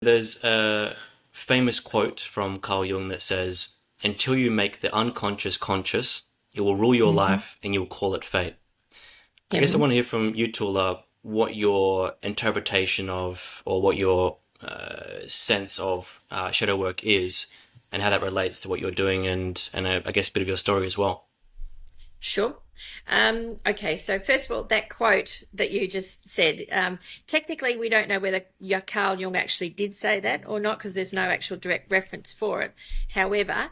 There's a famous quote from Carl Jung that says, "Until you make the unconscious conscious, it will rule your Hmm. life and you'll call it fate." I guess I Yep. want to hear from you, Tula, what your interpretation of, or what your sense of shadow work is, and how that relates to what you're doing, and I guess a bit of your story as well. Sure. Okay, so first of all, that quote that you just said, technically we don't know whether Carl Jung actually did say that or not because there's no actual direct reference for it. However,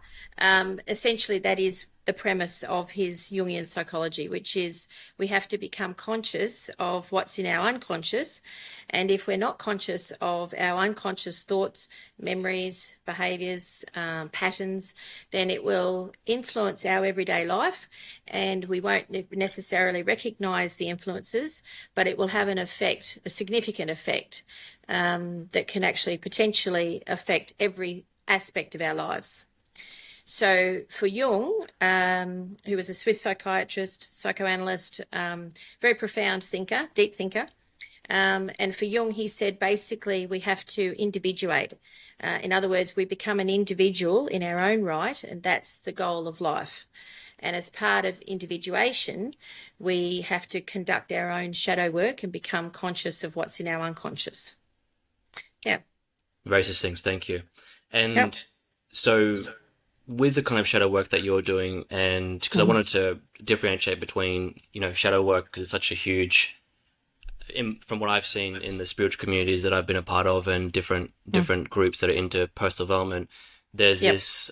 essentially that is the premise of his Jungian psychology, which is we have to become conscious of what's in our unconscious. And if we're not conscious of our unconscious thoughts, memories, behaviors, patterns, then it will influence our everyday life and we won't necessarily recognize the influences, but it will have an effect, a significant effect that can actually potentially affect every aspect of our lives. So for Jung, who was a Swiss psychiatrist, psychoanalyst, very profound thinker, deep thinker, and for Jung, he said basically we have to individuate. In other words, we become an individual in our own right, and that's the goal of life. And as part of individuation, we have to conduct our own shadow work and become conscious of what's in our unconscious. Yeah. Very succinct, thank you. Yep. And so, with the kind of shadow work that you're doing, and because I Mhm. wanted to differentiate between, shadow work because it's such a huge, from what I've seen in the spiritual communities that I've been a part of, and Mm. different groups that are into personal development, there's Yep. this,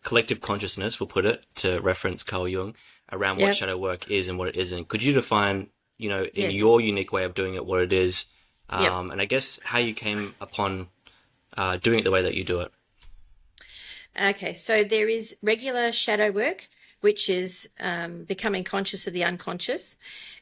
collective consciousness, we'll put it to reference Carl Jung, around what Yep. shadow work is and what it isn't. Could you define, in Yes. your unique way of doing it, what it is, Yep. and I guess how you came upon doing it the way that you do it? Okay, so there is regular shadow work, which is becoming conscious of the unconscious.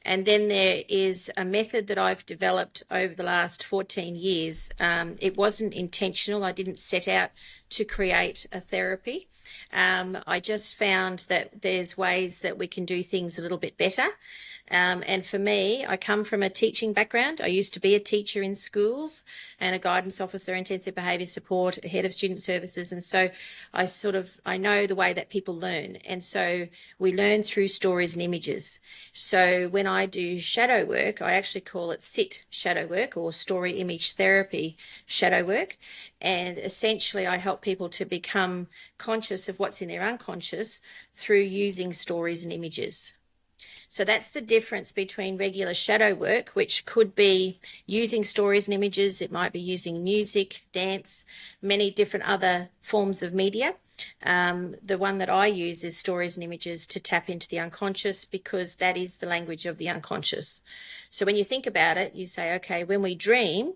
And then there is a method that I've developed over the last 14 years. It wasn't intentional, I didn't set out to create a therapy. I just found that there's ways that we can do things a little bit better. And for me, I come from a teaching background. I used to be a teacher in schools and a guidance officer, intensive behaviour support, head of student services. And so I know the way that people learn. And so we learn through stories and images. So when I do shadow work, I actually call it SIT shadow work or story image therapy shadow work. And essentially, I help people to become conscious of what's in their unconscious through using stories and images. So that's the difference between regular shadow work, which could be using stories and images. It might be using music, dance, many different other forms of media. The one that I use is stories and images to tap into the unconscious because that is the language of the unconscious. So when you think about it, you say, okay, when we dream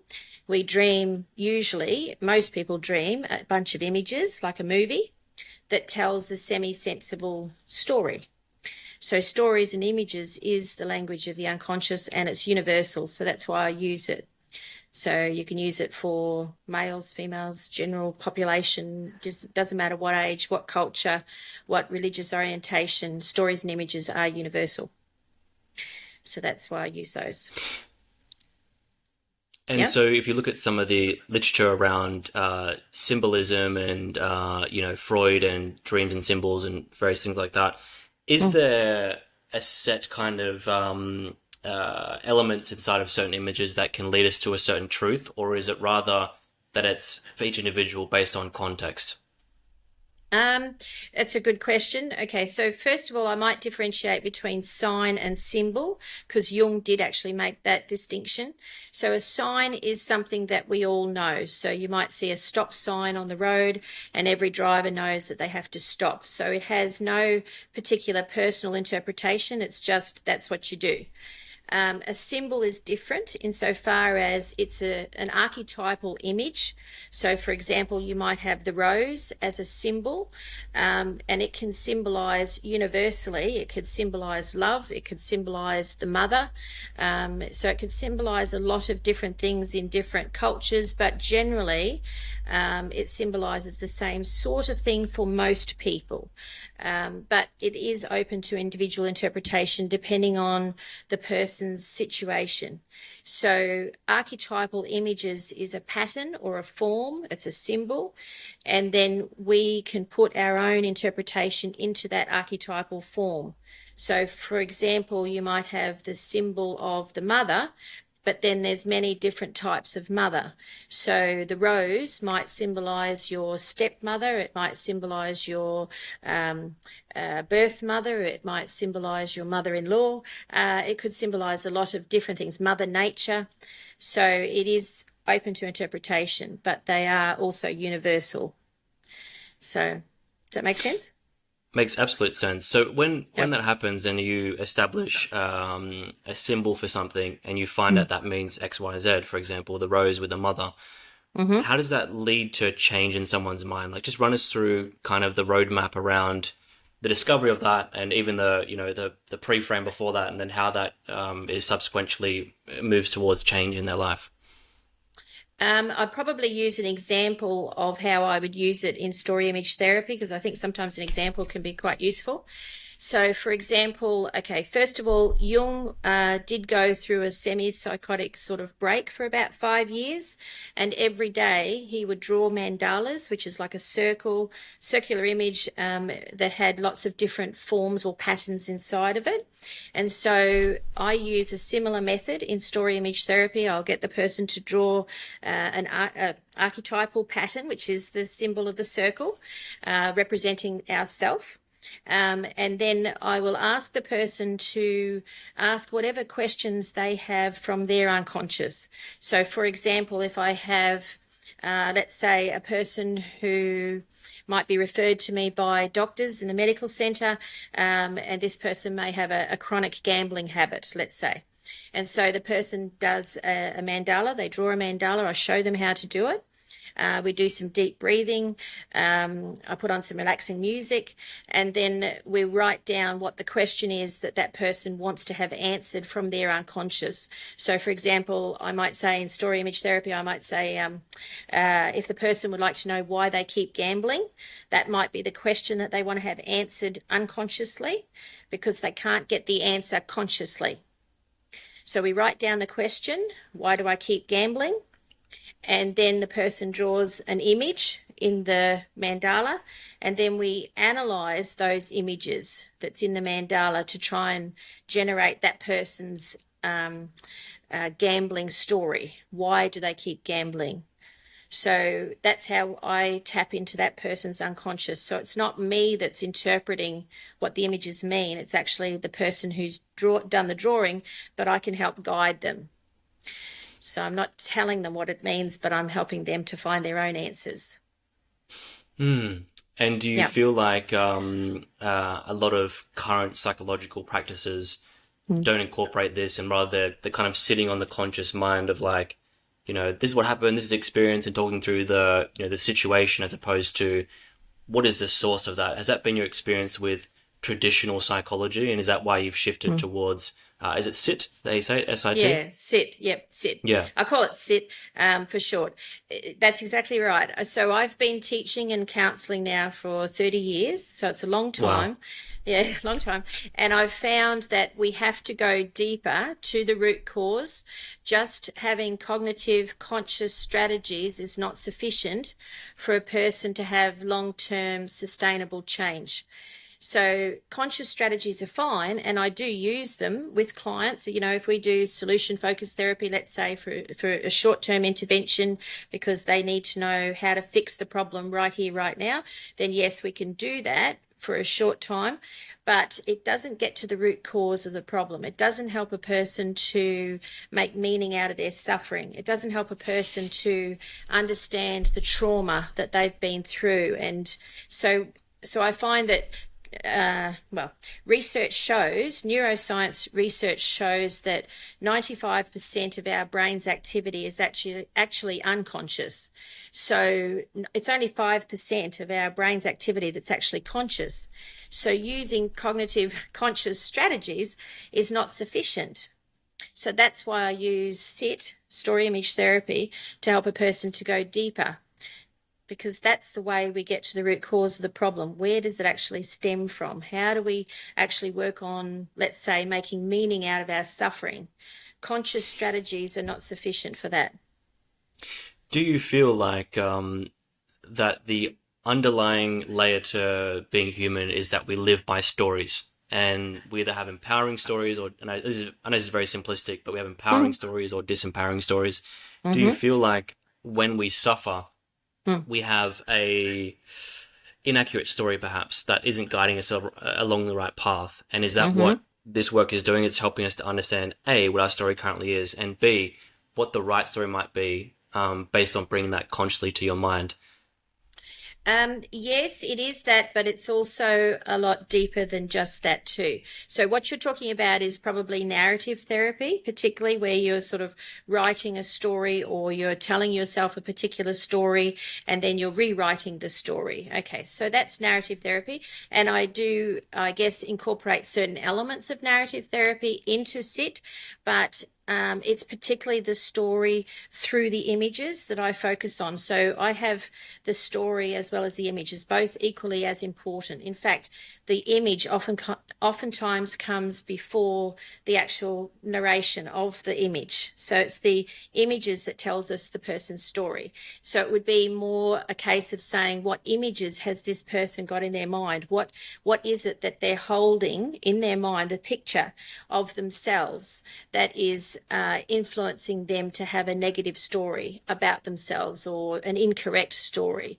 usually, most people dream a bunch of images like a movie that tells a semi-sensible story. So stories and images is the language of the unconscious and it's universal. So that's why I use it. So you can use it for males, females, general population, just doesn't matter what age, what culture, what religious orientation, stories and images are universal. So that's why I use those. And Yeah. so, if you look at some of the literature around symbolism and Freud and dreams and symbols and various things like that, is Mm. there a set kind of elements inside of certain images that can lead us to a certain truth, or is it rather that it's for each individual based on context? Um, it's a good question. Okay, so first of all, I might differentiate between sign and symbol because Jung did actually make that distinction. So a sign is something that we all know. So you might see a stop sign on the road and every driver knows that they have to stop. So it has no particular personal interpretation. It's just that's what you do. A symbol is different insofar as it's an archetypal image. So, for example, you might have the rose as a symbol, and it can symbolize universally. It could symbolize love, it could symbolize the mother. So, it could symbolize a lot of different things in different cultures, but generally, it symbolizes the same sort of thing for most people. But it is open to individual interpretation depending on the person person's situation. So archetypal images is a pattern or a form, it's a symbol, and then we can put our own interpretation into that archetypal form. So for example, you might have the symbol of the mother, but then there's many different types of mother. So the rose might symbolize your stepmother, it might symbolize your birth mother, it might symbolize your mother-in-law, it could symbolize a lot of different things, mother nature. So it is open to interpretation, but they are also universal. So does that make sense? Makes absolute sense. So when Yep. that happens and you establish a symbol for something and you find that that means X, Y, Z, for example, the rose with the mother, Mm-hmm. how does that lead to a change in someone's mind? Like, just run us through kind of the roadmap around the discovery of that, and even the the pre-frame before that, and then how that is subsequently moves towards change in their life. I'd probably use an example of how I would use it in story image therapy, because I think sometimes an example can be quite useful. So, for example, okay, first of all, Jung did go through a semi-psychotic sort of break for about 5 years, and every day he would draw mandalas, which is like a circular image that had lots of different forms or patterns inside of it. And so I use a similar method in story image therapy. I'll get the person to draw an archetypal pattern, which is the symbol of the circle, representing ourself. And then I will ask the person to ask whatever questions they have from their unconscious. So, for example, if I have, let's say, a person who might be referred to me by doctors in the medical centre, and this person may have a chronic gambling habit, let's say. And so the person does a mandala, they draw a mandala, I show them how to do it. We do some deep breathing. I put on some relaxing music, and then we write down what the question is that that person wants to have answered from their unconscious. So, for example, I might say in story image therapy, I might say if the person would like to know why they keep gambling, that might be the question that they want to have answered unconsciously, because they can't get the answer consciously. So we write down the question, why do I keep gambling? And then the person draws an image in the mandala, and then we analyze those images that's in the mandala to try and generate that person's gambling story. Why do they keep gambling? So that's how I tap into that person's unconscious. So it's not me that's interpreting what the images mean. It's actually the person who's done the drawing, but I can help guide them. So I'm not telling them what it means, but I'm helping them to find their own answers. Hmm. And do you Yeah. feel like a lot of current psychological practices don't incorporate this, and rather they're kind of sitting on the conscious mind of like, this is what happened, this is the experience, and talking through the the situation, as opposed to what is the source of that? Has that been your experience with traditional psychology, and is that why you've shifted towards is it SIT, they say, SIT? Yeah, sit. Yep, sit. Yeah. I call it sit for short. That's exactly right. So I've been teaching and counselling now for 30 years. So it's a long Wow. time. Yeah, long time. And I've found that we have to go deeper to the root cause. Just having cognitive conscious strategies is not sufficient for a person to have long-term sustainable change. So conscious strategies are fine, and I do use them with clients. If we do solution focused therapy, let's say for a short-term intervention because they need to know how to fix the problem right here, right now, then yes, we can do that for a short time, but it doesn't get to the root cause of the problem. It doesn't help a person to make meaning out of their suffering. It doesn't help a person to understand the trauma that they've been through. And so I find that neuroscience research shows that 95% of our brain's activity is actually unconscious. So it's only 5% of our brain's activity that's actually conscious. So using cognitive conscious strategies is not sufficient. So that's why I use SIT, story image therapy, to help a person to go deeper. because that's the way we get to the root cause of the problem. Where does it actually stem from? How do we actually work on, let's say, making meaning out of our suffering? Conscious strategies are not sufficient for that. Do you feel like that the underlying layer to being human is that we live by stories, and we either have empowering stories or, and I know this is very simplistic, but we have empowering Mm. stories or disempowering stories. Do you Mm-hmm. feel like when we suffer, Mm. we have a inaccurate story perhaps that isn't guiding us along the right path? And is that Mm-hmm. what this work is doing? It's helping us to understand A, what our story currently is, and B, what the right story might be, based on bringing that consciously to your mind. Yes, it is that, but it's also a lot deeper than just that too. So what you're talking about is probably narrative therapy, particularly where you're sort of writing a story or you're telling yourself a particular story and then you're rewriting the story. Okay, so that's narrative therapy. And I do, I guess, incorporate certain elements of narrative therapy into SIT, but it's particularly the story through the images that I focus on. So I have the story as well as the images, both equally as important. In fact, the image oftentimes comes before the actual narration of the image. So it's the images that tells us the person's story. So it would be more a case of saying, what images has this person got in their mind? What is it that they're holding in their mind, the picture of themselves that is influencing them to have a negative story about themselves or an incorrect story.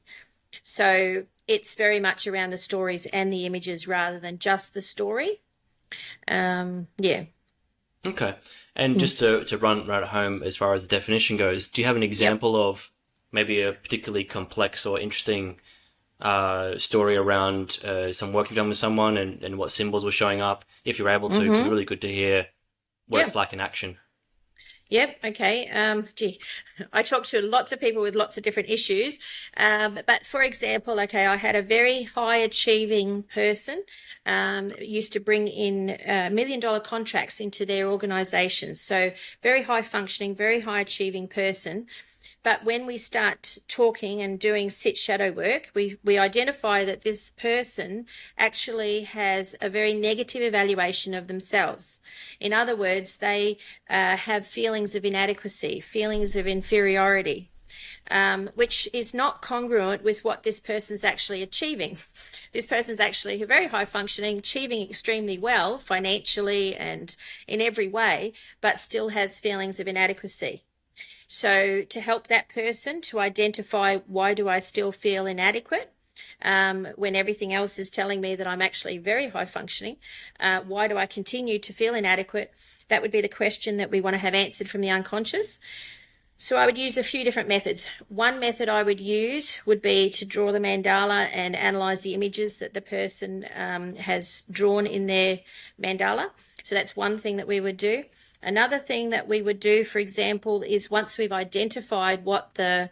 So it's very much around the stories and the images rather than just the story. Yeah. Okay. And Mm. just to run right at home as far as the definition goes, do you have an Yep. example of maybe a particularly complex or interesting story around some work you've done with someone, and what symbols were showing up, if you're able to? Because it'd be Mm-hmm. really good to hear what it's Yep. like in action. Yep. Okay. Gee, I talk to lots of people with lots of different issues. But for example, okay, I had a very high achieving person, used to bring in $1 million contracts into their organization. So very high functioning, very high achieving person. But when we start talking and doing sit shadow work, we identify that this person actually has a very negative evaluation of themselves. In other words, they have feelings of inadequacy, feelings of inferiority. Which is not congruent with what this person's actually achieving. This person's actually very high functioning, achieving extremely well financially and in every way, but still has feelings of inadequacy. So to help that person to identify, why do I still feel inadequate when everything else is telling me that I'm actually very high functioning? Why do I continue to feel inadequate? That would be the question that we want to have answered from the unconscious. So I would use a few different methods. One method I would use would be to draw the mandala and analyze the images that the person has drawn in their mandala. So that's one thing that we would do. Another thing that we would do, for example, is once we've identified what the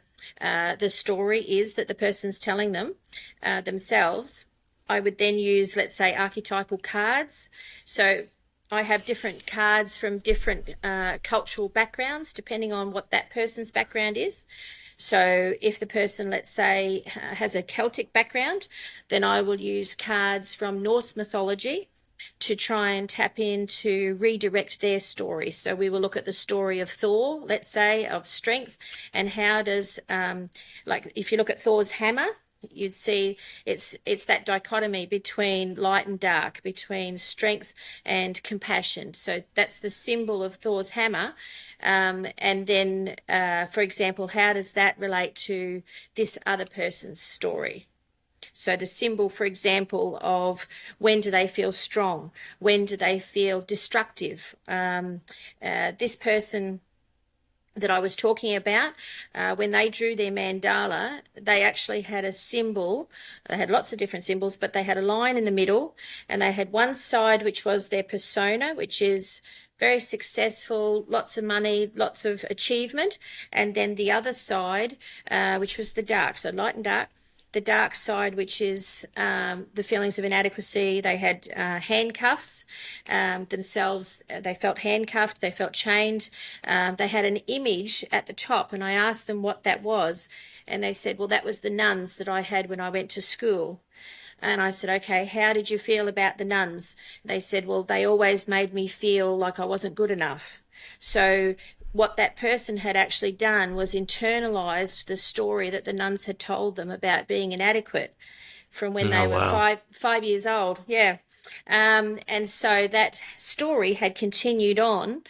story is that the person's telling them themselves, I would then use, let's say, archetypal cards. So I have different cards from different cultural backgrounds, depending on what that person's background is. So if the person, let's say, has a Celtic background, then I will use cards from Norse mythology to try and tap into redirect their story. So we will look at the story of Thor, let's say, of strength, and how does, like if you look at Thor's hammer, you'd see it's that dichotomy between light and dark, between strength and compassion. So that's the symbol of Thor's hammer. And then, for example, how does that relate to this other person's story? So the symbol, for example, of when do they feel strong? When do they feel destructive? This person that I was talking about, when they drew their mandala, they actually had a symbol. They had lots of different symbols, but they had a line in the middle, and they had one side which was their persona, which is very successful, lots of money, lots of achievement, and then the other side, which was the dark, so light and dark, the dark side, which is the feelings of inadequacy. They had handcuffs themselves. They felt handcuffed. They felt chained. They had an image at the top, and I asked them what that was. And they said, well, that was the nuns that I had when I went to school. And I said, okay, how did you feel about the nuns? They said, well, they always made me feel like I wasn't good enough. So what that person had actually done was internalized the story that the nuns had told them about being inadequate from when they Oh, were wow. five years old. Yeah. And so that story had continued on.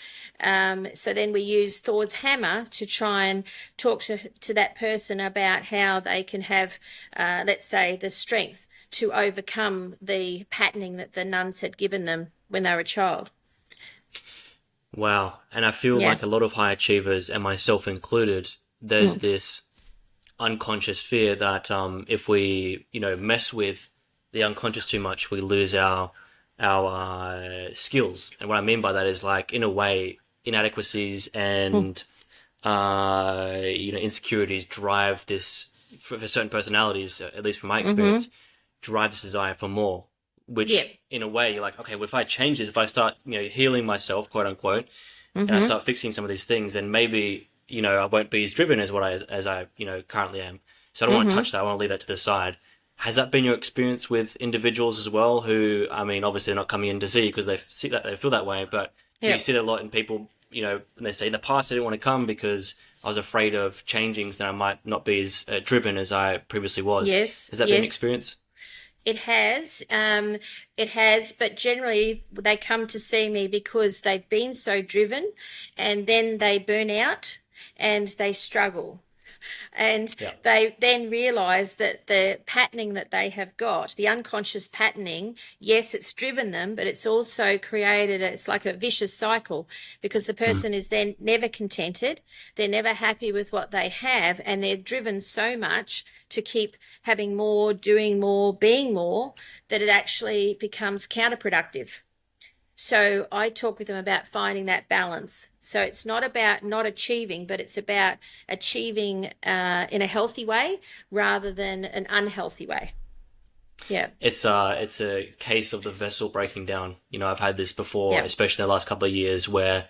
So then we used Thor's hammer to try and talk to that person about how they can have, let's say, the strength to overcome the patterning that the nuns had given them when they were a child. Wow. And I feel Yeah. like a lot of high achievers, and myself included, there's Mm. this unconscious fear that if we, mess with the unconscious too much, we lose our skills. And what I mean by that is, like, in a way, inadequacies Mm. and insecurities drive this for certain personalities, at least from my Mm-hmm. experience, drive this desire for more. Yeah. Which, in a way, you're like, okay, well, if I change this, if I start, healing myself, quote unquote, and I Mm-hmm. start fixing some of these things, then maybe, I won't be as driven as I currently am. So I don't want to Mm-hmm. touch that. I want to leave that to the side. Has that been your experience with individuals as well? Who, I mean, obviously they're not coming in to see you because they see that they feel that way. But do you Yeah. see that a lot in people? And they say in the past I didn't want to come because I was afraid of changing, so then I might not be as driven as I previously was. Yes. Has that been an Yes. experience? It has. It has, but generally they come to see me because they've been so driven and then they burn out and they struggle. And Yeah. they then realize that the patterning that they have got, the unconscious patterning, yes, it's driven them, but it's also created, it's like a vicious cycle because the Mm. person is then never contented. They're never happy with what they have, and they're driven so much to keep having more, doing more, being more, that it actually becomes counterproductive. So I talk with them about finding that balance. So it's not about not achieving, but it's about achieving in a healthy way rather than an unhealthy way. Yeah. It's a case of the vessel breaking down. I've had this before, Yeah. especially in the last couple of years, where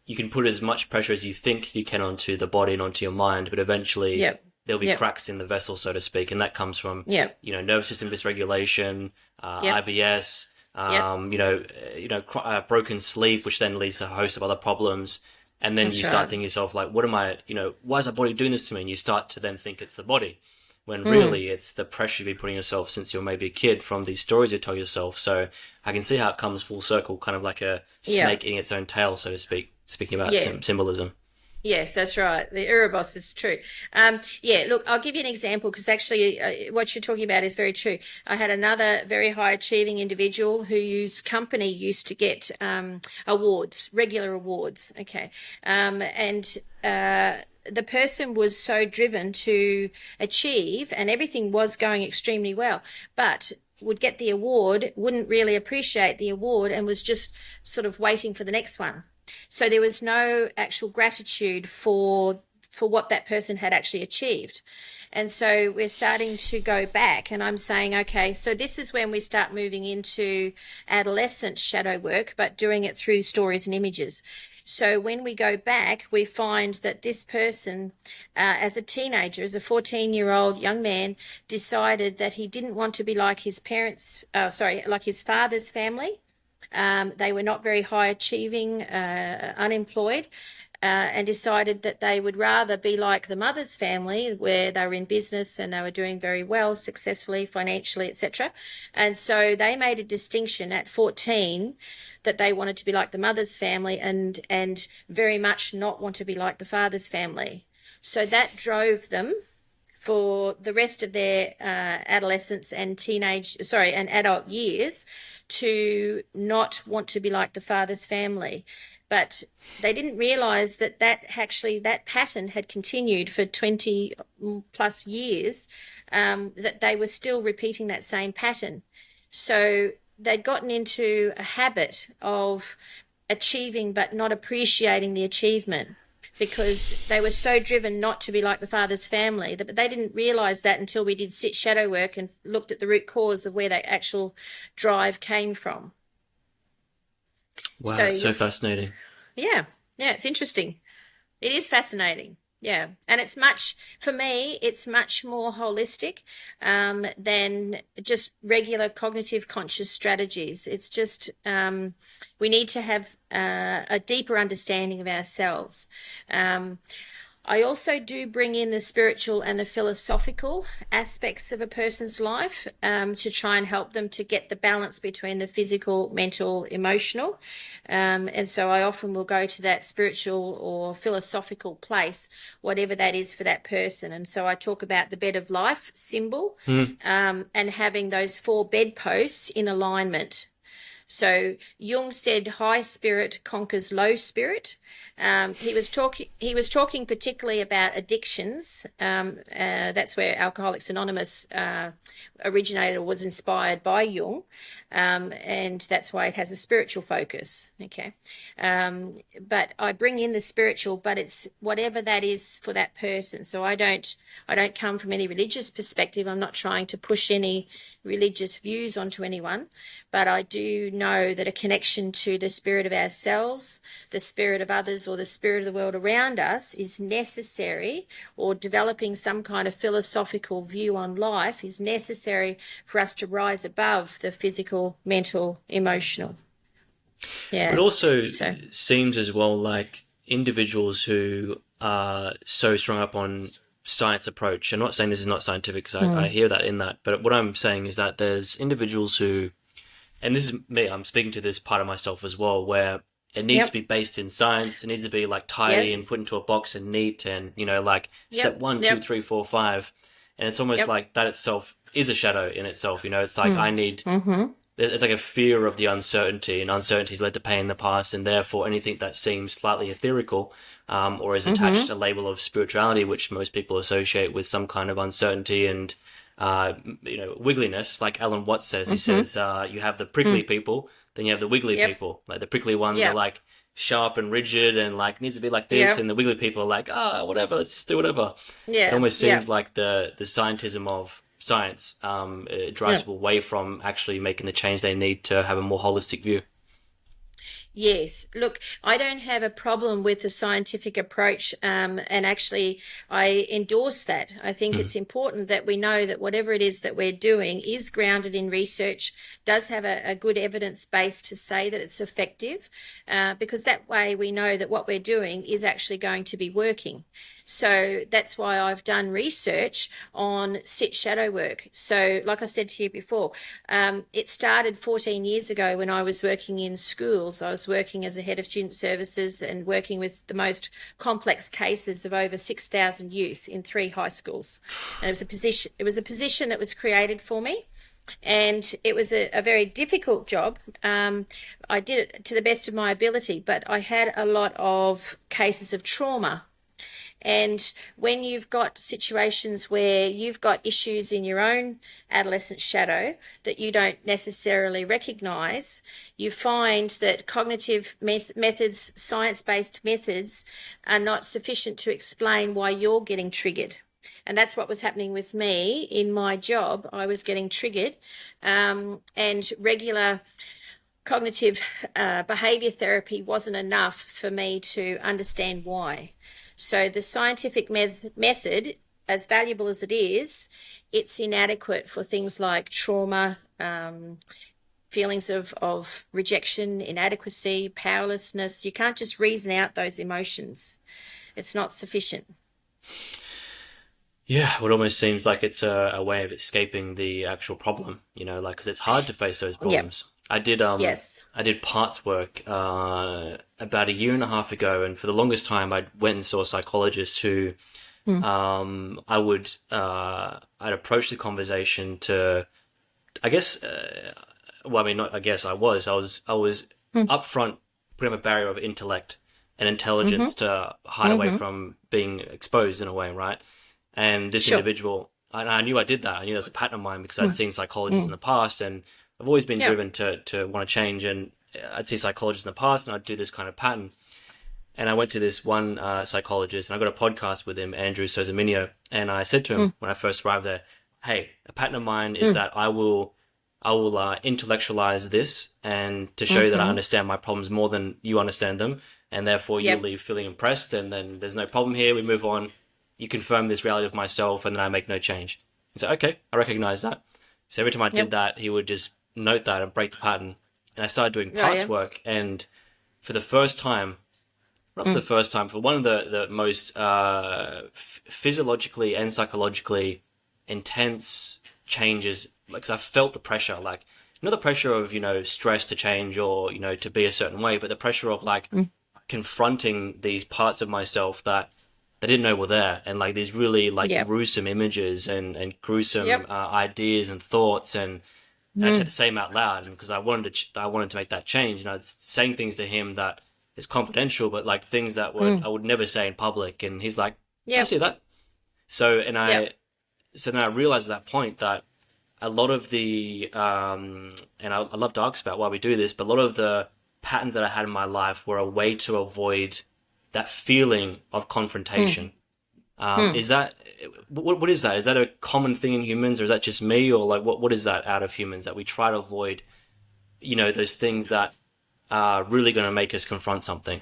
you can put as much pressure as you think you can onto the body and onto your mind, but eventually Yeah. there'll be Yeah. cracks in the vessel, so to speak, and that comes from, Yeah. nervous system dysregulation, Yeah. IBS, Yeah. broken sleep, which then leads to a host of other problems. And then That's you start right. thinking to yourself, like, what am I, why is my body doing this to me? And you start to then think it's the body, when Mm. really it's the pressure you've been putting yourself since you're maybe a kid from these stories you tell yourself. So I can see how it comes full circle, kind of like a Yeah. snake eating its own tail, so to speak, speaking about Yeah. symbolism. Yes, that's right. The Uribos is true. Yeah, look, I'll give you an example because actually what you're talking about is very true. I had another very high achieving individual whose company used to get awards, regular awards. Okay. And the person was so driven to achieve and everything was going extremely well, but would get the award, wouldn't really appreciate the award and was just sort of waiting for the next one. So there was no actual gratitude for what that person had actually achieved. And so we're starting to go back and I'm saying, okay, so this is when we start moving into adolescent shadow work, but doing it through stories and images. So when we go back, we find that this person, as a teenager, as a 14-year-old young man, decided that he didn't want to be like his parents, like his father's family. They were not very high achieving, unemployed, and decided that they would rather be like the mother's family, where they were in business and they were doing very well, successfully, financially, etc. And so they made a distinction at 14 that they wanted to be like the mother's family and very much not want to be like the father's family. So that drove them for the rest of their adolescence and and adult years to not want to be like the father's family. But they didn't realize that that pattern had continued for 20 plus years, that they were still repeating that same pattern. So they'd gotten into a habit of achieving but not appreciating the achievement. because they were so driven not to be like the father's family. But they didn't realize that until we did sit shadow work and looked at the root cause of where that actual drive came from. Wow, So that's so fascinating. yeah, it's interesting. It is fascinating. Yeah. And for me, it's much more holistic than just regular cognitive conscious strategies. It's just we need to have a deeper understanding of ourselves. I also do bring in the spiritual and the philosophical aspects of a person's life to try and help them to get the balance between the physical, mental, emotional. And so I often will go to that spiritual or philosophical place, whatever that is for that person. And so I talk about the bed of life symbol and having those 4 bedposts in alignment. So Jung said high spirit conquers low spirit. He was talking particularly about addictions. That's where Alcoholics Anonymous originated or was inspired by Jung, and that's why it has a spiritual focus. Okay, but I bring in the spiritual, but it's whatever that is for that person. So I don't come from any religious perspective. I'm not trying to push any religious views onto anyone, but I do know that a connection to the spirit of ourselves, the spirit of others, or the spirit of the world around us is necessary, or developing some kind of philosophical view on life is necessary for us to rise above the physical, mental, emotional. But Yeah. also So, seems as well like individuals who are so strung up on science approach. I'm not saying this is not scientific because I hear that in that, but what I'm saying is that there's individuals who, and this is me, I'm speaking to this part of myself as well, where it needs to yep. be based in science. It needs to be like tidy and Yes. put into a box and neat and, like step Yep. 1, 2, Yep. 3, 4, 5. And it's almost Yep. like that itself is a shadow in itself. It's like I need, Mm-hmm. it's like a fear of the uncertainty, and uncertainty has led to pain in the past, and therefore anything that seems slightly ethereal or is attached Mm-hmm. to a label of spirituality, which most people associate with some kind of uncertainty and wiggliness. Like Alan Watts says, he Mm-hmm. says you have the prickly people, then you have the wiggly Yep. people. Like the prickly ones are Yep. like sharp and rigid and like needs to be like this, Yep. and the wiggly people are like whatever, let's just do whatever. It Yeah. almost seems Yep. like the scientism of science it drives Yep. people away from actually making the change they need to have a more holistic view. Yes, look, I don't have a problem with the scientific approach, and actually, I endorse that. I think Mm. it's important that we know that whatever it is that we're doing is grounded in research, does have a good evidence base to say that it's effective, because that way we know that what we're doing is actually going to be working. So that's why I've done research on sit shadow work. So, like I said to you before, it started 14 years ago when I was working in schools. I was working as a head of student services and working with the most complex cases of over 6,000 youth in 3 high schools. And it was a position that was created for me. And it was a very difficult job. I did it to the best of my ability, but I had a lot of cases of trauma. And when you've got situations where you've got issues in your own adolescent shadow that you don't necessarily recognize, you find that cognitive methods, science-based methods, are not sufficient to explain why you're getting triggered. And that's what was happening with me in my job. I was getting triggered, and regular cognitive behavior therapy wasn't enough for me to understand why. So the scientific method, as valuable as it is, it's inadequate for things like trauma, feelings of rejection, inadequacy, powerlessness. You can't just reason out those emotions. It's not sufficient. Yeah, it almost seems like it's a way of escaping the actual problem, like because it's hard to face those Yep. problems. I Yes. did parts work about a year and a half ago, and for the longest time, I went and saw a psychologist who I'd approach the conversation to, I guess, well, I mean, not, I guess I was upfront putting up a barrier of intellect and intelligence Mm-hmm. to hide away Mm-hmm. from being exposed in a way, right? And this Sure. individual, and I knew I did that. I knew that was a pattern of mine because I'd seen psychologists in Mm-hmm. the past, and I've always been Yeah. driven to want to change. And I'd see psychologists in the past, and I'd do this kind of pattern. And I went to this one psychologist, and I got a podcast with him, Andrew Sozominio, and I said to him when I first arrived there, "Hey, a pattern of mine is that I will intellectualize this, and to show you that I understand my problems more than you understand them, and therefore you Yep. leave feeling impressed, and then there's no problem here. We move on. You confirm this reality of myself, and then I make no change." He said, "Okay, I recognize that." So every time I did Yep. that, he would just note that and break the pattern. And I started doing Right. parts Yeah. work, and for the first time, not for the Mm. first time, for one of the most physiologically and psychologically intense changes, because I felt the pressure, like not the pressure of stress to change or to be a certain way, but the pressure of like Mm. confronting these parts of myself that they didn't know were there, and like these really like Yep. gruesome images and gruesome Yep. ideas and thoughts, and I just had Mm. to say them out loud, and because I wanted to make that change, and I was saying things to him that is confidential, but like things that would Mm. I would never say in public, and he's like, "I Yep. see that." So and Yep. I so then I realized at that point that a lot of the and I love to ask about why we do this, but a lot of the patterns that I had in my life were a way to avoid that feeling of Mm. confrontation. Mm. Is that what is that? Is that a common thing in humans, or is that just me, or like what is that out of humans that we try to avoid? Those things that are really going to make us confront something.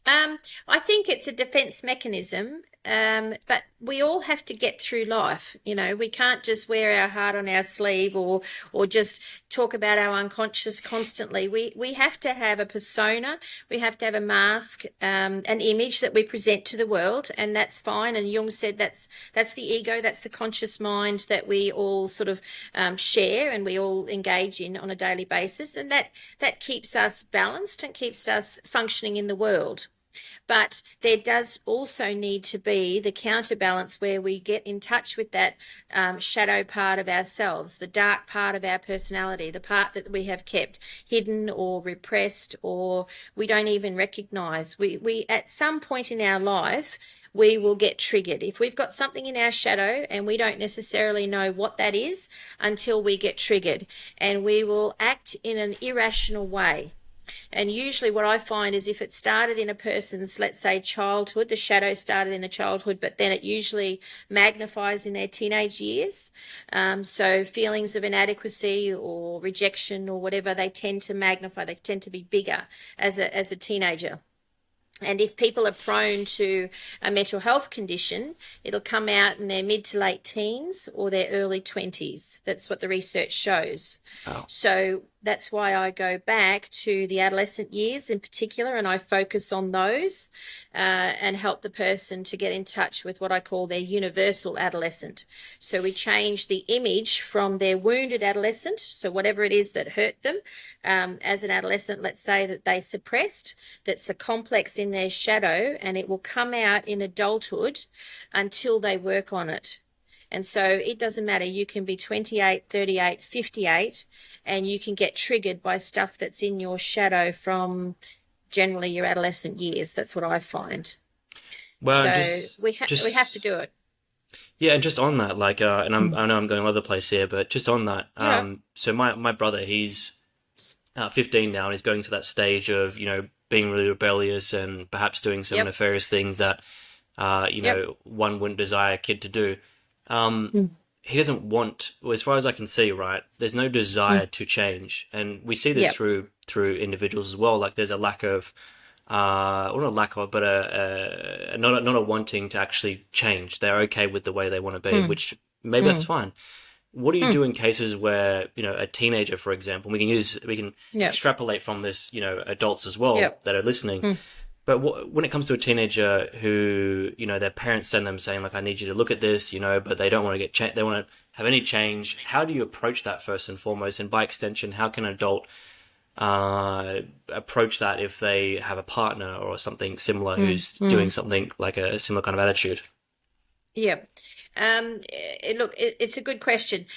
Um, I think it's a defense mechanism, but we all have to get through life. We can't just wear our heart on our sleeve or just talk about our unconscious constantly. We have to have a persona, we have to have a mask, an image that we present to the world, and that's fine. And Jung said that's the ego, that's the conscious mind that we all sort of share and we all engage in on a daily basis, and that keeps us balanced and keeps us functioning in the world. But there does also need to be the counterbalance where we get in touch with that shadow part of ourselves, the dark part of our personality, the part that we have kept hidden or repressed or we don't even recognize. We at some point in our life, we will get triggered. If we've got something in our shadow and we don't necessarily know what that is until we get triggered, and we will act in an irrational way. And usually, what I find is if it started in a person's, let's say, childhood, the shadow started in the childhood, but then it usually magnifies in their teenage years. So, feelings of inadequacy or rejection or whatever, they tend to magnify, they tend to be bigger as a teenager. And if people are prone to a mental health condition, it'll come out in their mid to late teens or their early 20s. That's what the research shows. Oh. So that's why I go back to the adolescent years in particular, and I focus on those and help the person to get in touch with what I call their universal adolescent. So we change the image from their wounded adolescent, so whatever it is that hurt them as an adolescent, let's say that they suppressed, that's a complex in their shadow, and it will come out in adulthood until they work on it. And so it doesn't matter. You can be 28, 38, 58, and you can get triggered by stuff that's in your shadow from generally your adolescent years. That's what I find. Well, and So we have to just do it. yeah, and just on that, like, and Mm. I know I'm going all over the place here, but just on that, Yeah. so my brother, he's 15 now, and he's going to that stage of being really rebellious and perhaps doing some Yep. nefarious things that Yep. one wouldn't desire a kid to do. Um, Mm. he doesn't want, well, as far as I can see, right, there's no Mm. desire to change, and we see this Yep. through individuals as well. Like there's a lack of, or not a lack of, but not a wanting to actually change. They're okay with the way they want to be, Mm. which maybe that's Mm. fine. What do you Mm. do in cases where a teenager, for example, we can Yep. extrapolate from this, adults as well Yep. that are listening. Mm. But when it comes to a teenager who, their parents send them saying like, "I need you to look at this," but they don't want to they want to have any change. How do you approach that first and foremost? And by extension, how can an adult approach that if they have a partner or something similar Mm. who's doing Mm. something like a similar kind of attitude? Yeah. Look, it's a good question.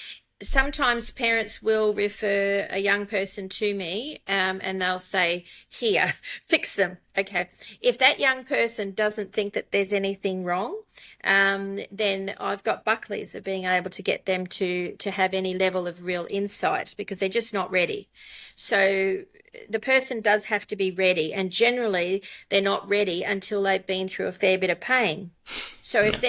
Sometimes parents will refer a young person to me and they'll say, here, fix them. Okay. If that young person doesn't think that there's anything wrong, then I've got Buckley's of being able to get them to have any level of real insight because they're just not ready. So the person does have to be ready, and generally they're not ready until they've been through a fair bit of pain. So Yeah. if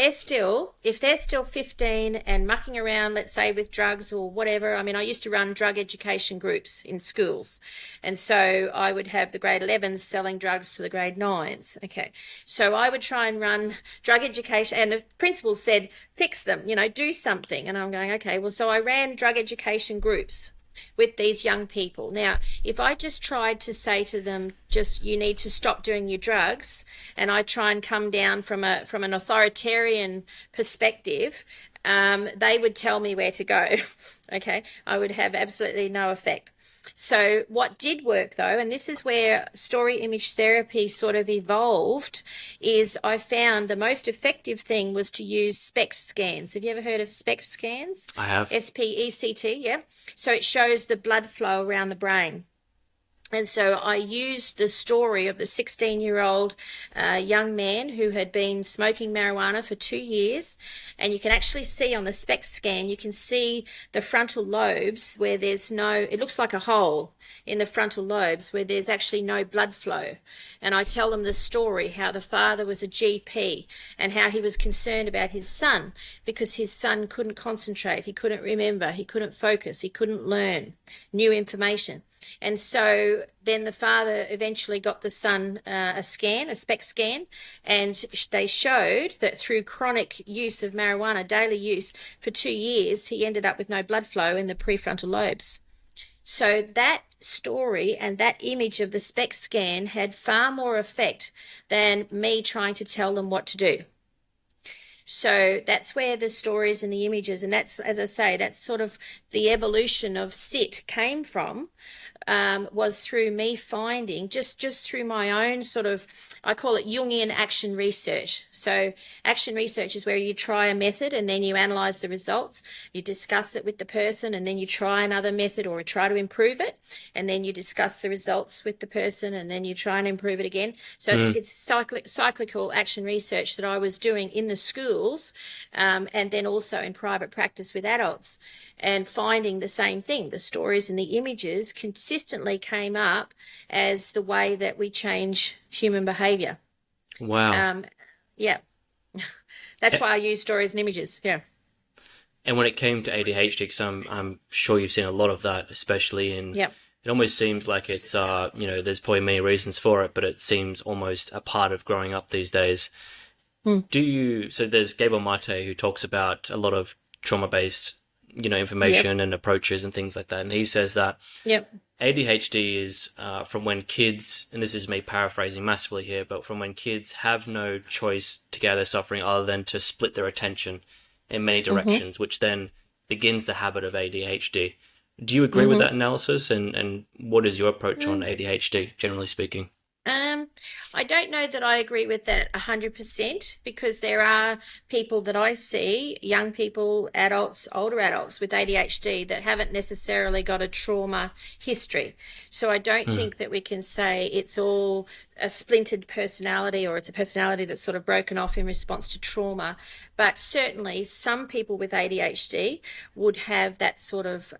they're still 15 and mucking around, let's say with drugs or whatever, I mean, I used to run drug education groups in schools. And so I would have the grade 11s selling drugs to the grade 9s. Okay. So I would try and run drug education, and the principal said, fix them, do something. And I'm going, okay, well, so I ran drug education groups with these young people. Now, if I just tried to say to them, just you need to stop doing your drugs, and I try and come down from an authoritarian perspective, they would tell me where to go. Okay, I would have absolutely no effect. So what did work though, and this is where story image therapy sort of evolved, is I found the most effective thing was to use SPECT scans. Have you ever heard of SPECT scans? I have. SPECT, yeah. So it shows the blood flow around the brain. And so I used the story of the 16-year-old young man who had been smoking marijuana for 2 years. And you can actually see on the SPECT scan, you can see the frontal lobes where there's no, it looks like a hole in the frontal lobes where there's actually no blood flow. And I tell them the story, how the father was a GP and how he was concerned about his son because his son couldn't concentrate, he couldn't remember, he couldn't focus, he couldn't learn new information. And so then the father eventually got the son a SPECT scan, and they showed that through chronic use of marijuana, daily use for 2 years, he ended up with no blood flow in the prefrontal lobes. So that story and that image of the SPECT scan had far more effect than me trying to tell them what to do. So that's where the stories and the images, and that's, as I say, that's sort of the evolution of SIT came from. Was through me finding just through my own sort of, I call it Jungian action research. So action research is where you try a method and then you analyze the results, you discuss it with the person, and then you try another method or try to improve it, and then you discuss the results with the person, and then you try and improve it again. So it's cyclical action research that I was doing in the schools, and then also in private practice with adults, and finding the same thing. The stories and the images consistently came up as the way that we change human behavior. Wow. Yeah. That's why I use stories and images. Yeah. And when it came to ADHD, because I'm sure you've seen a lot of that, especially in, Yep. it almost seems like it's, there's probably many reasons for it, but it seems almost a part of growing up these days. So there's Gabor Mate who talks about a lot of trauma-based, information and approaches and things like that. And he says that Yep. ADHD is from when kids, and this is me paraphrasing massively here, but from when kids have no choice to get out of their suffering other than to split their attention in many directions, which then begins the habit of ADHD. Do you agree with that analysis? And what is your approach on ADHD, generally speaking? I don't know that I agree with that 100% because there are people that I see, young people, adults, older adults with ADHD that haven't necessarily got a trauma history. So I don't think that we can say it's all a splintered personality or it's a personality that's sort of broken off in response to trauma. But certainly some people with ADHD would have that sort of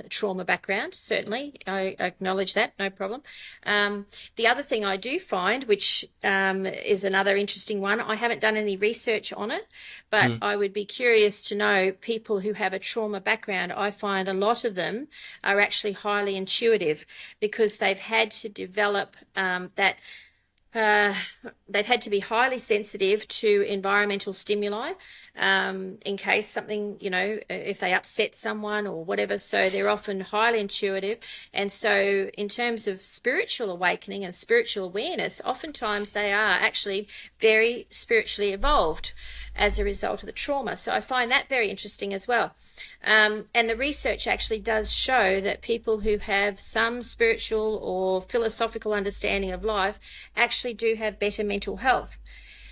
trauma background. Certainly, I acknowledge that, no problem. The other thing I do find, which is another interesting one, I haven't done any research on it, but I would be curious to know people who have a trauma background. I find a lot of them are actually highly intuitive because they've had to develop they've had to be highly sensitive to environmental stimuli in case something, if they upset someone or whatever. So they're often highly intuitive. And so in terms of spiritual awakening and spiritual awareness, oftentimes they are actually very spiritually evolved as a result of the trauma. So I find that very interesting as well. And the research actually does show that people who have some spiritual or philosophical understanding of life actually do have better mental health.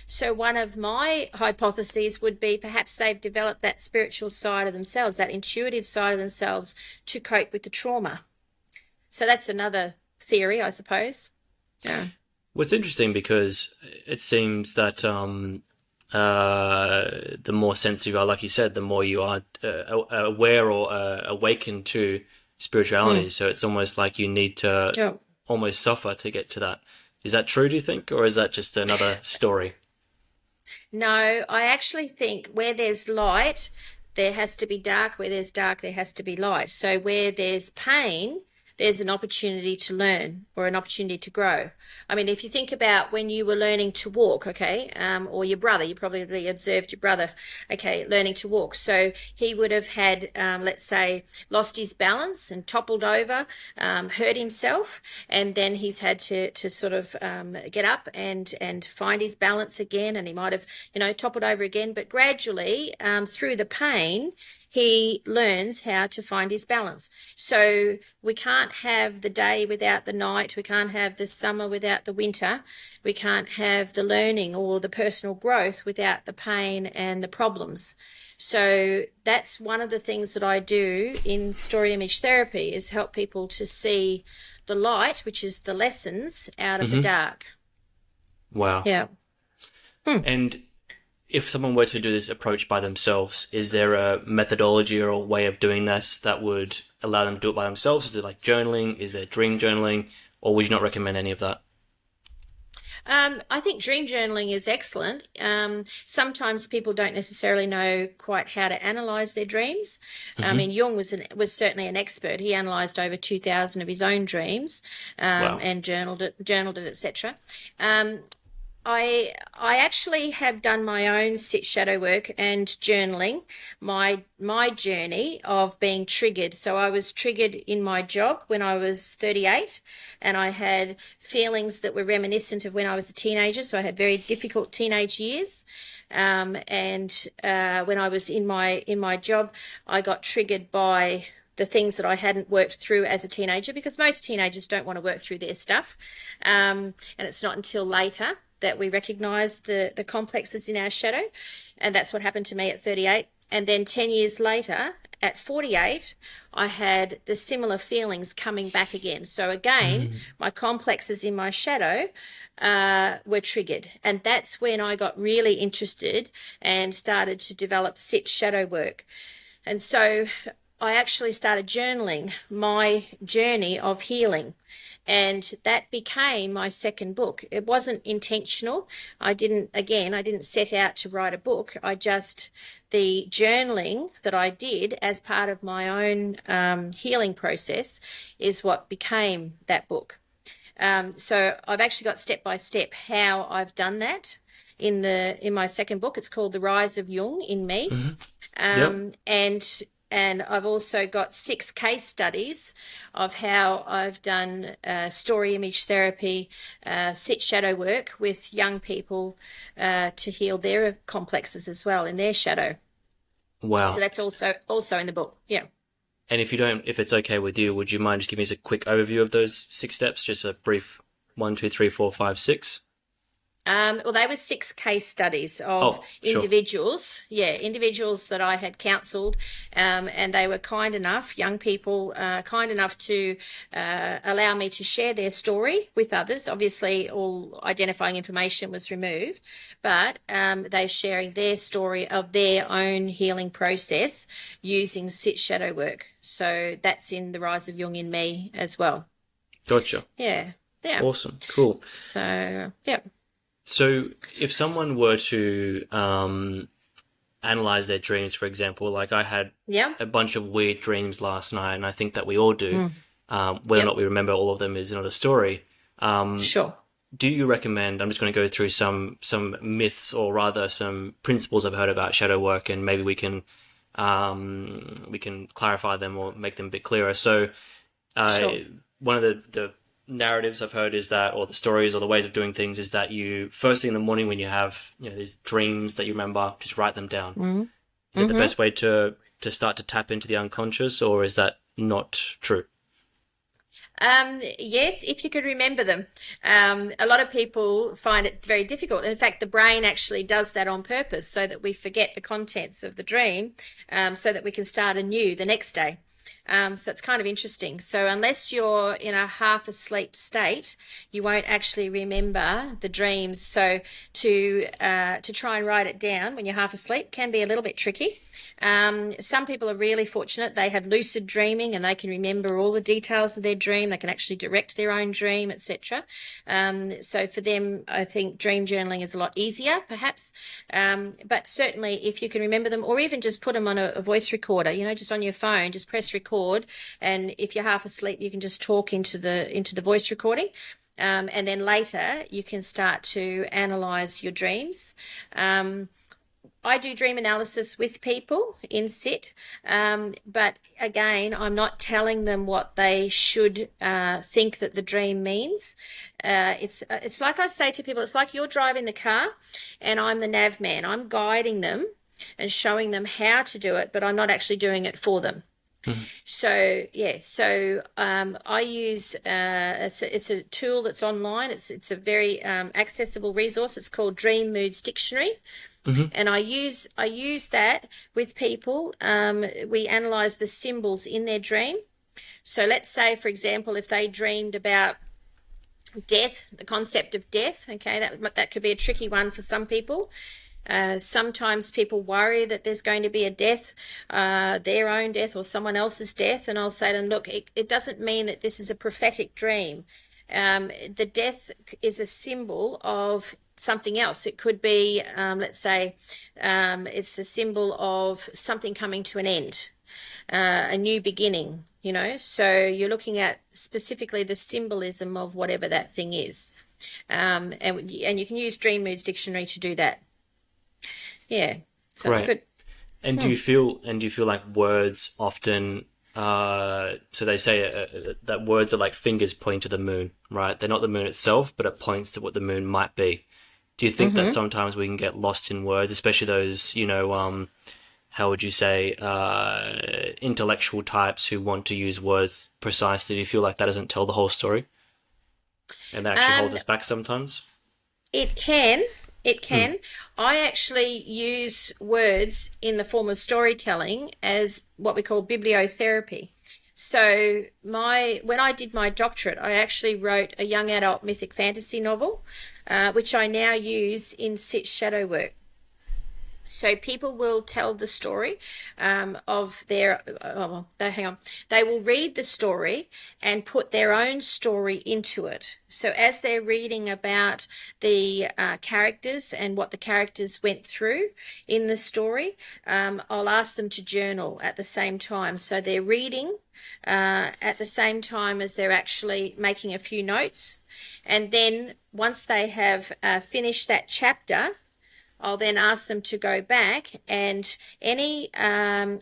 So one of my hypotheses would be perhaps they've developed that spiritual side of themselves, that intuitive side of themselves to cope with the trauma. So that's another theory, I suppose. Yeah. Well, it's interesting because it seems that the more sensitive you are, like you said, the more you are aware or awakened to spirituality. Mm. So it's almost like you need to Yeah. almost suffer to get to that. Is that true, do you think? Or is that just another story? No, I actually think where there's light, there has to be dark. Where there's dark, there has to be light. So where there's pain, there's an opportunity to learn or an opportunity to grow. I mean, if you think about when you were learning to walk, okay, or your brother, you probably observed your brother, okay, learning to walk. So he would have had, let's say, lost his balance and toppled over, hurt himself, and then he's had to sort of get up and find his balance again, and he might have, toppled over again. But gradually, through the pain, he learns how to find his balance. So we can't have the day without the night. We can't have the summer without the winter. We can't have the learning or the personal growth without the pain and the problems. So that's one of the things that I do in story image therapy, is help people to see the light, which is the lessons, out of the Hmm. dark. Wow. Yeah. Hmm. And if someone were to do this approach by themselves, is there a methodology or a way of doing this that would allow them to do it by themselves? Is it like journaling? Is there dream journaling? Or would you not recommend any of that? I think dream journaling is excellent. Sometimes people don't necessarily know quite how to analyze their dreams. I Hmm. mean, Jung was certainly an expert. He analyzed over 2,000 of his own dreams, Wow. and journaled it, etc. I actually have done my own sit shadow work and journaling, my journey of being triggered. So I was triggered in my job when I was 38, and I had feelings that were reminiscent of when I was a teenager. So I had very difficult teenage years. And when I was in my job, I got triggered by the things that I hadn't worked through as a teenager, because most teenagers don't want to work through their stuff. And it's not until later that we recognize the complexes in our shadow. And that's what happened to me at 38. And then 10 years later, at 48, I had the similar feelings coming back again. So again, Mm. my complexes in my shadow were triggered. And that's when I got really interested and started to develop sit shadow work. And so I actually started journaling my journey of healing. And that became my second book. It wasn't intentional. I didn't set out to write a book. The journaling that I did as part of my own healing process is what became that book. So I've actually got step by step how I've done that in my second book. It's called The Rise of Jung in Me. Hmm. Yep. And I've also got 6 case studies of how I've done story image therapy, sit shadow work with young people to heal their complexes as well in their shadow. So Wow. that's also in the book. Yeah. And if it's okay with you, would you mind just giving us a quick overview of those 6 steps? Just a brief 1, 2, 3, 4, 5, 6. Well, they were 6 case studies of Oh, sure. individuals that I had counselled, and they were kind enough, young people, kind enough to allow me to share their story with others. Obviously, all identifying information was removed, but they're sharing their story of their own healing process using sit shadow work. So that's in The Rise of Jung in Me as well. Gotcha. Yeah, yeah. Awesome. Cool. So, yeah. So if someone were to analyze their dreams, for example, like I had Yeah. a bunch of weird dreams last night, and I think that we all do. Mm. Whether or Yep. not we remember all of them is another story. Um, Sure. do you recommend? I'm just going to go through some myths, or rather some principles I've heard about shadow work, and maybe we can clarify them or make them a bit clearer. So, uh, Sure. one of the narratives I've heard is that, or the stories or the ways of doing things, is that you first thing in the morning when you have these dreams that you remember, just write them down. Mm-hmm. Is it the Mm-hmm. best way to start to tap into the unconscious, or is that not true? Yes, if you could remember them. A lot of people find it very difficult. In fact, the brain actually does that on purpose so that we forget the contents of the dream, so that we can start anew the next day. So it's kind of interesting. So unless you're in a half asleep state, you won't actually remember the dreams. So to try and write it down when you're half asleep can be a little bit tricky. Some people are really fortunate. They have lucid dreaming and they can remember all the details of their dream. They can actually direct their own dream, etc. So for them, I think dream journaling is a lot easier, perhaps. But certainly if you can remember them, or even just put them on a voice recorder, just on your phone, just press record. And if you're half asleep, you can just talk into the voice recording. And then later you can start to analyze your dreams. I do dream analysis with people in sit, but again, I'm not telling them what they should think that the dream means. It's like I say to people, it's like you're driving the car and I'm the nav man. I'm guiding them and showing them how to do it, but I'm not actually doing it for them. So I use it's a tool that's online. It's a very accessible resource. It's called Dream Moods Dictionary. And I use that with people. We analyze the symbols in their dream. So let's say, for example, if they dreamed about death, the concept of death, okay, that could be a tricky one for some people. Sometimes people worry that there's going to be a death, their own death or someone else's death. And I'll say to them, look, it doesn't mean that this is a prophetic dream. The death is a symbol of something else. It could be, let's say, it's the symbol of something coming to an end, a new beginning, So you're looking at specifically the symbolism of whatever that thing is. And you can use Dream Moods Dictionary to do that. Yeah, so it's good. And do you feel like words often so they say that words are like fingers pointing to the moon, right? They're not the moon itself, but it points to what the moon might be. Do you think that sometimes we can get lost in words, especially those, how would you say, intellectual types who want to use words precisely? Do you feel like that doesn't tell the whole story? And that actually holds us back sometimes? It can. I actually use words in the form of storytelling as what we call bibliotherapy. So when I did my doctorate, I actually wrote a young adult mythic fantasy novel, which I now use in sit shadow work. So people will tell the story of their, they will read the story and put their own story into it. So as they're reading about the characters and what the characters went through in the story, I'll ask them to journal at the same time. So they're reading at the same time as they're actually making a few notes. And then once they have finished that chapter, I'll then ask them to go back and any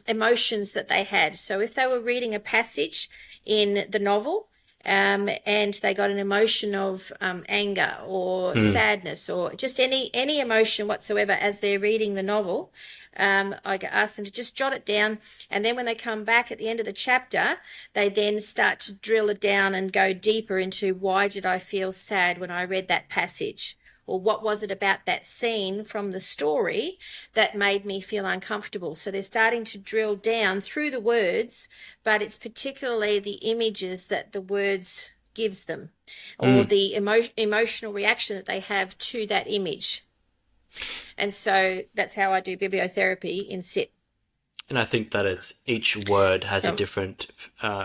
emotions that they had. So if they were reading a passage in the novel and they got an emotion of anger or sadness or just any emotion whatsoever as they're reading the novel, I ask them to just jot it down. And then when they come back at the end of the chapter, they then start to drill it down and go deeper into why did I feel sad when I read that passage? Or what was it about that scene from the story that made me feel uncomfortable? So they're starting to drill down through the words, but it's particularly the images that the words gives them or the emotional reaction that they have to that image. And so that's how I do bibliotherapy in sit. And I think that each word has a different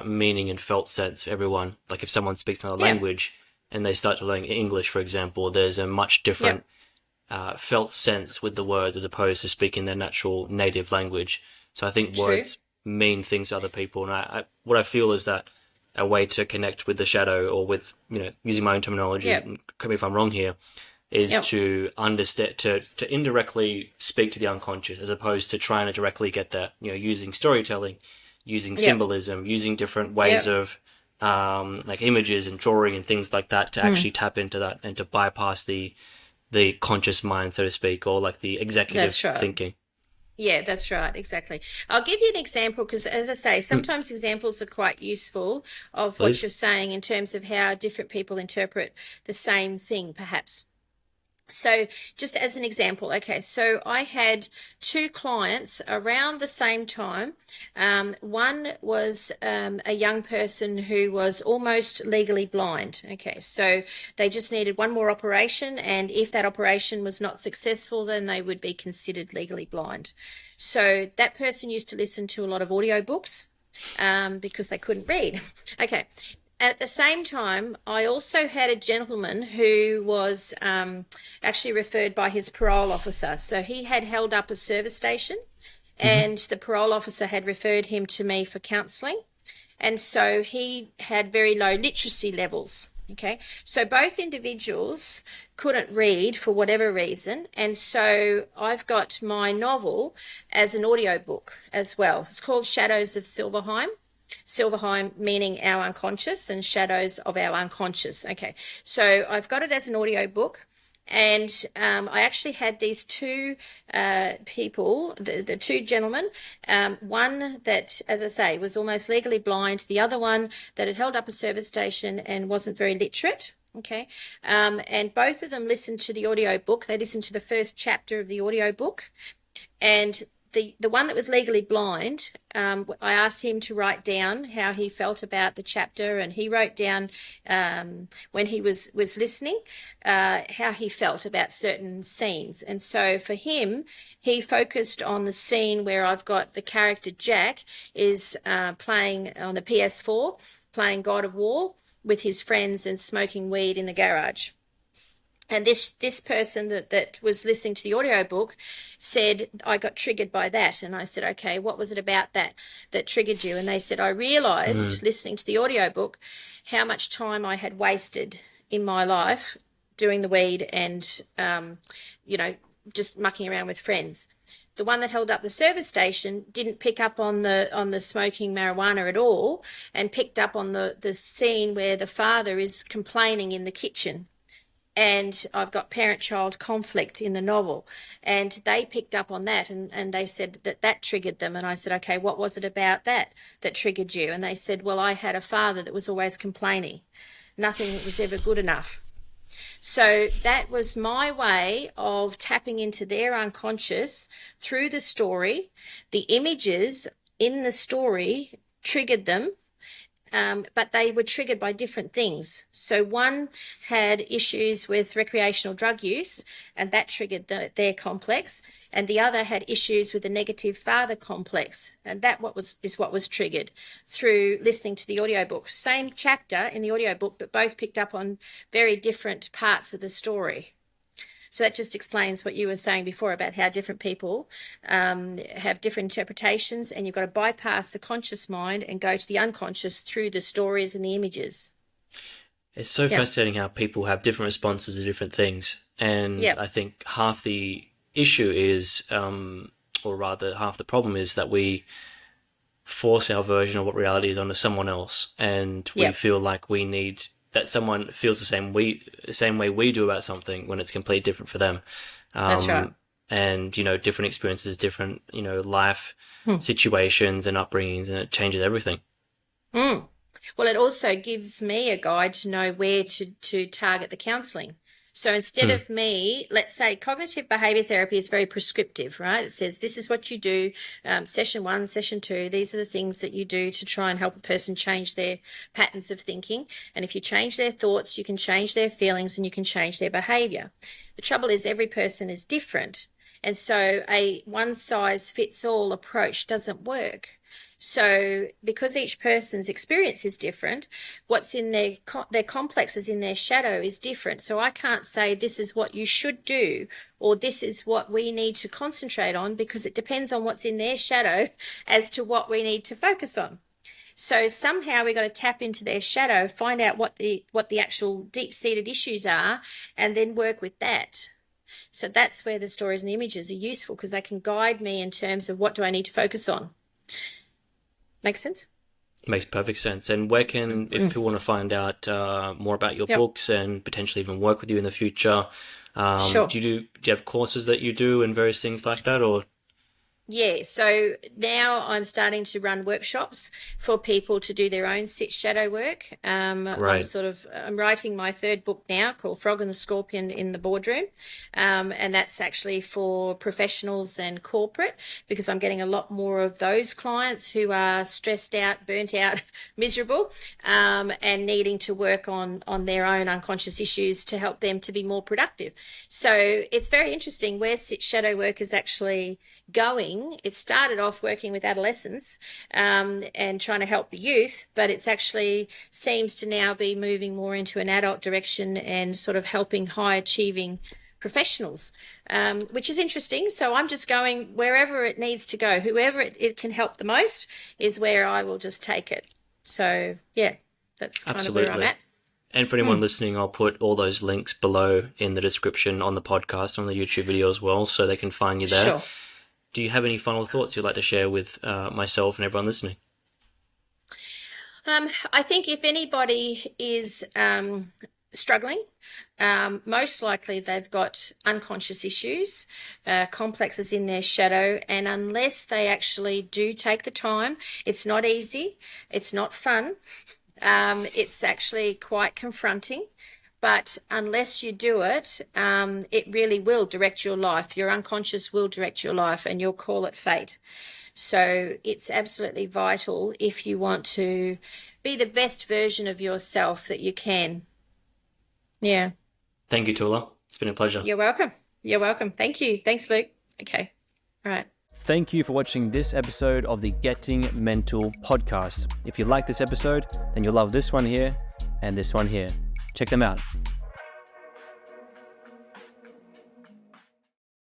meaning and felt sense for everyone. Like if someone speaks another language, and they start to learn English, for example, there's a much different felt sense with the words as opposed to speaking their natural native language. So I think words mean things to other people. And what I feel is that a way to connect with the shadow or with, using my own terminology, and correct me if I'm wrong here, is to understand, to indirectly speak to the unconscious as opposed to trying to directly get that, using storytelling, using symbolism, using different ways of like images and drawing and things like that to actually tap into that and to bypass the conscious mind, so to speak, or like the executive thinking. Yeah, that's right. Exactly. I'll give you an example because, as I say, sometimes examples are quite useful of what you're saying in terms of how different people interpret the same thing, perhaps. So just as an example, okay, so I had two clients around the same time. One was a young person who was almost legally blind. Okay, so they just needed one more operation, and if that operation was not successful, then they would be considered legally blind. So that person used to listen to a lot of audiobooks because they couldn't read. Okay, at the same time, I also had a gentleman who was actually referred by his parole officer. So he had held up a service station, and the parole officer had referred him to me for counselling. And so he had very low literacy levels. Okay, so both individuals couldn't read for whatever reason, and so I've got my novel as an audiobook as well. It's called Shadows of Silverheim. Silverheim meaning our unconscious, and shadows of our unconscious. Okay, so I've got it as an audio book, and I actually had these two people, the two gentlemen, one that, as I say, was almost legally blind, the other one that had held up a service station and wasn't very literate. Okay, and both of them listened to the audio book. They listened to the first chapter of the audio book, and the one that was legally blind, I asked him to write down how he felt about the chapter, and he wrote down when he was listening how he felt about certain scenes. And so for him, he focused on the scene where I've got the character Jack is playing on the PS4, playing God of War with his friends and smoking weed in the garage. And this person that was listening to the audiobook said, I got triggered by that. And I said, okay, what was it about that triggered you? And they said, I realized listening to the audiobook how much time I had wasted in my life doing the weed and, just mucking around with friends. The one that held up the service station didn't pick up on the smoking marijuana at all, and picked up on the scene where the father is complaining in the kitchen. And I've got parent-child conflict in the novel, and they picked up on that, and they said that triggered them. And I said, okay, what was it about that triggered you? And they said, well, I had a father that was always complaining. Nothing was ever good enough. So that was my way of tapping into their unconscious through the story. The images in the story triggered them, but they were triggered by different things. So one had issues with recreational drug use, and that triggered their complex, and the other had issues with a negative father complex, and that is what was triggered through listening to the audiobook. Same chapter in the audiobook, but both picked up on very different parts of the story. So that just explains what you were saying before about how different people have different interpretations, and you've got to bypass the conscious mind and go to the unconscious through the stories and the images. It's so fascinating how people have different responses to different things. And I think half the issue is, or rather half the problem is, that we force our version of what reality is onto someone else, and we feel like we need that someone feels the same way we do about something when it's completely different for them. That's right. And, different experiences, different, life situations and upbringings, and it changes everything. Well, it also gives me a guide to know where to target the counselling. So instead of me, let's say cognitive behavior therapy is very prescriptive, right? It says this is what you do, session 1, session 2, these are the things that you do to try and help a person change their patterns of thinking. And if you change their thoughts, you can change their feelings and you can change their behavior. The trouble is every person is different. And so a one-size-fits-all approach doesn't work. So because each person's experience is different, what's in their complexes in their shadow is different. So I can't say this is what you should do or this is what we need to concentrate on, because it depends on what's in their shadow as to what we need to focus on. So somehow we've got to tap into their shadow, find out what the actual deep-seated issues are, and then work with that. So that's where the stories and the images are useful, because they can guide me in terms of what do I need to focus on. Makes sense? Makes perfect sense. And where can, if people want to find out more about your books and potentially even work with you in the future, Sure. do you have courses that you do and various things like that, or? Yeah, so now I'm starting to run workshops for people to do their own sit shadow work. Great. I'm writing my third book now called Frog and the Scorpion in the Boardroom. And that's actually for professionals and corporate, because I'm getting a lot more of those clients who are stressed out, burnt out, miserable, and needing to work on their own unconscious issues to help them to be more productive. So it's very interesting where sit shadow work is actually going. It started off working with adolescents and trying to help the youth, but it's actually seems to now be moving more into an adult direction and sort of helping high achieving professionals, which is interesting. So I'm just going wherever it needs to go. Whoever it can help the most is where I will just take it. So yeah, that's kind of where I'm at. And for anyone listening, I'll put all those links below in the description on the podcast, on the YouTube video as well, so they can find you there. Sure. Do you have any final thoughts you'd like to share with myself and everyone listening? I think if anybody is struggling, most likely they've got unconscious issues, complexes in their shadow, and unless they actually do take the time, it's not easy, it's not fun, it's actually quite confronting. But unless you do it, it really will direct your life. Your unconscious will direct your life, and you'll call it fate. So it's absolutely vital if you want to be the best version of yourself that you can. Yeah. Thank you, Toula. It's been a pleasure. You're welcome. You're welcome. Thank you. Thanks, Luke. Okay. All right. Thank you for watching this episode of the Getting Mental podcast. If you like this episode, then you'll love this one here and this one here. Check them out.